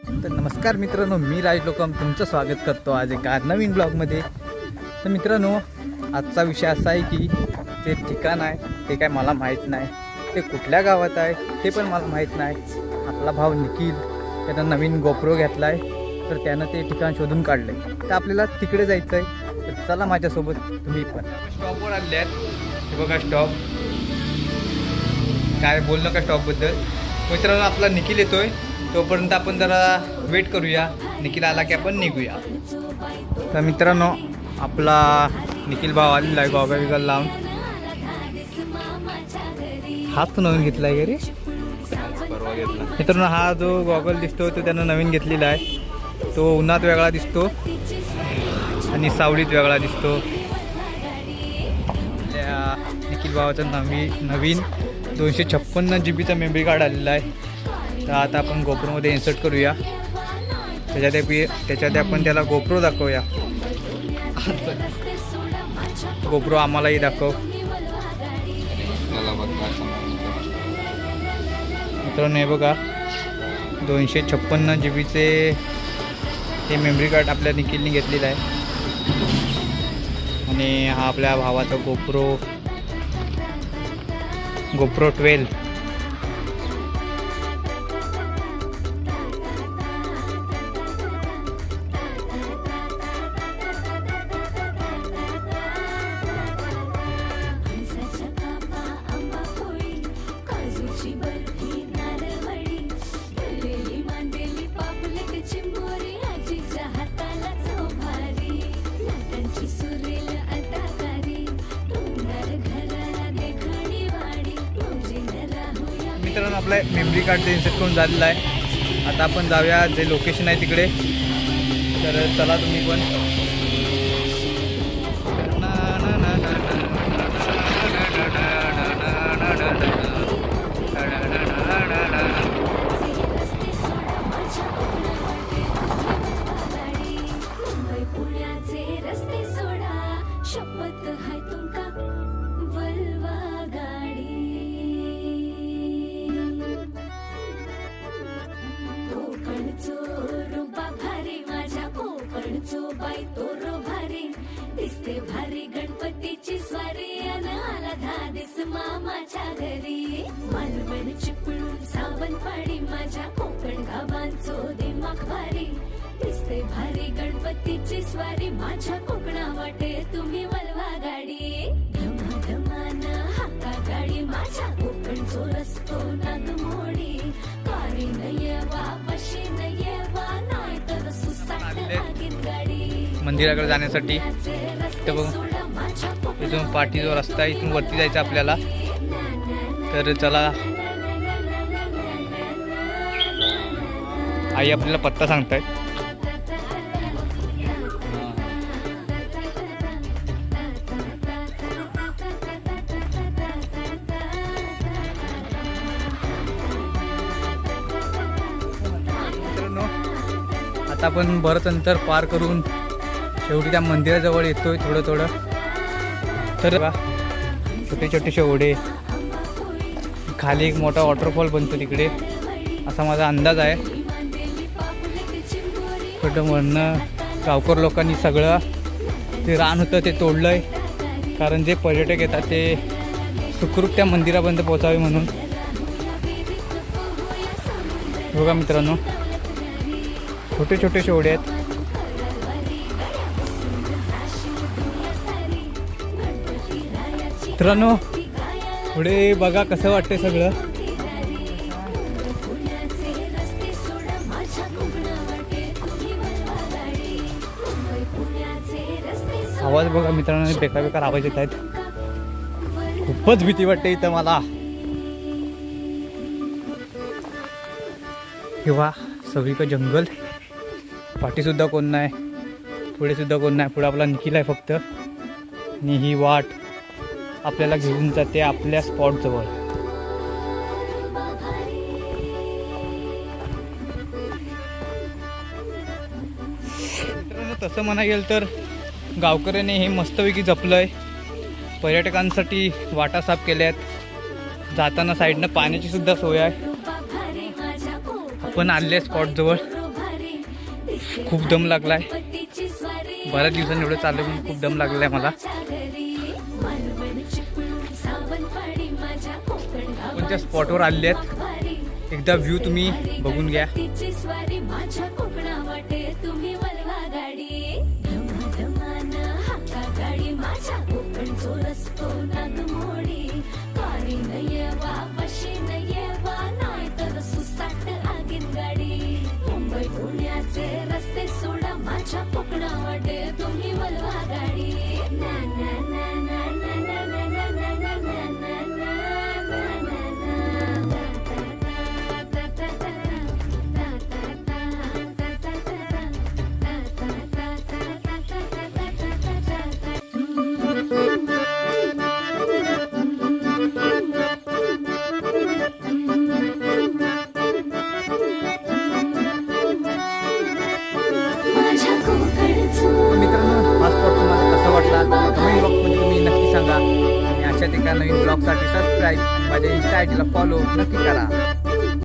तर नमस्कार मित्रांनो, मी राज लोकम तुमचं स्वागत करतो आज एका नवीन ब्लॉगमध्ये. तर मित्रांनो, आजचा विषय असा आहे की ते ठिकाण आहे ते काय मला माहीत नाही, ते कुठल्या गावात आहे ते पण मला माहीत नाही. आपला भाऊ निखिल त्यानं नवीन गोप्रो घेतला आहे, तर त्यानं ते ठिकाण शोधून काढलं आहे. तर आपल्याला तिकडे जायचं आहे, तर चला माझ्यासोबत तुम्ही पण. स्टॉपवर आले आहेत, हे बघा स्टॉप. काय बोलणं का स्टॉपबद्दल. मित्रांनो, आपला निखिल येतोय, तोपर्यंत आपण जरा वेट करूया. निखिल आला की आपण निघूया. तर मित्रांनो, आपला निखिल भाव आलेला आहे गॉगल विगल लावून. हाच तो नवीन घेतला आहे घरी. मित्रांनो, हा जो गॉगल दिसतो तो त्यानं नवीन घेतलेला आहे. तो उन्हात वेगळा दिसतो आणि सावलीत वेगळा दिसतो. निखिल भावाचा नवीन 256 GB मेमरी कार्ड आलेला आहे. तर आता आपण गोप्रोमध्ये इन्सर्ट करूया. त्याच्यात आपण त्याला गोप्रो दाखवूया. गोप्रो आम्हालाही दाखव. मित्रांनो, हे बघा 256 GBचे हे मेमरी कार्ड आपल्या निखिलने घेतलेलं आहे. आणि हा आपल्या भावाचा गोप्रो 12. मित्रांनो, आपलं मेमरी कार्ड इन्सर्ट करून झालेलं आहे. आता आपण जाऊया जे लोकेशन आहे तिकडे. तर चला तुम्ही पण. दिसते भारी गणपतीची स्वारी आला धादिस मामाच्या घरी. मालवण चिपळूण सावंतवाडी माझ्या कोकण गावांचो दिमाग भारी. दिसते भारी गणपतीची स्वारी माझ्या कोकणा वाटे तुम्ही वलवा गाडी. धमाधमान हाका गाडी माझ्या कोकणचो रस्तो नागमोडी. कारी नयवा बशी नयवा नाही तर सुसाट लागेल गाडी. मंदिराकडे जाण्यासाठी तर बघ, इथून पाठी जो रस्ता आहे इथून वरती जायचं आपल्याला. तर चला, आई आपल्याला पत्ता सांगतायत. मित्रांनो, आता आपण बरंच अंतर पार करून शेवटी त्या मंदिराजवळ येतोय थोडं. तर छोटे छोटे ओढे, खाली एक मोठा वॉटरफॉल बनतो तिकडे, असा माझा अंदाज आहे. छोटं म्हणणं, गावकर लोकांनी सगळं ते रान होतं ते तोडलंय, कारण जे पर्यटक येतात ते सुखरूप त्या मंदिरापर्यंत पोहोचावे म्हणून. बघा मित्रांनो, छोटे छोटे ओढे आहेत. मित्रांनो, पुढे बघा कसं वाटतंय सगळं. आवाज बघा मित्रांनो, बेकार आवाज येत आहेत. खूपच भीती वाटते इथं मला. किंवा सगळीकडे जंगल, पाठीसुद्धा कोण नाही, पुढे सुद्धा कोण नाही. पुढे आपला निखिल आहे फक्त. आणि ही वाट आपल्याला घेऊन जाते आपल्या स्पॉटजवळ. मित्रांनो, तसं म्हणा गेलं तर गावकऱ्याने हे मस्तपैकी जपलं आहे. पर्यटकांसाठी वाटा साफ केल्या आहेत. जाताना साईडनं पाण्याची सुद्धा सोय आहे. आपण आले स्पॉटजवळ. खूप दम लागलाय. बऱ्याच दिवसांनी एवढं चाललं म्हणून खूप दम लागलेला आहे मला. कोणत्या स्पॉटवर आलेले आहेत एकदा व्ह्यू तुम्ही बघून घ्या. मुंबई पुण्याचे रस्ते सोडा माझ्या कोकणा वाटे तुम्ही वलवा गाडी. ना ना ना ना ना ना ना ना ना ना ना मित्रांनो हा स्पॉट तुम्हाला कसा वाटला कमेंट बॉक्समध्ये तुम्ही नक्की सांगा. आणि अशा एका नवीन ब्लॉगसाठी सबस्क्राईब आणि माझ्या इंस्टा आय डीला फॉलो नक्की करा.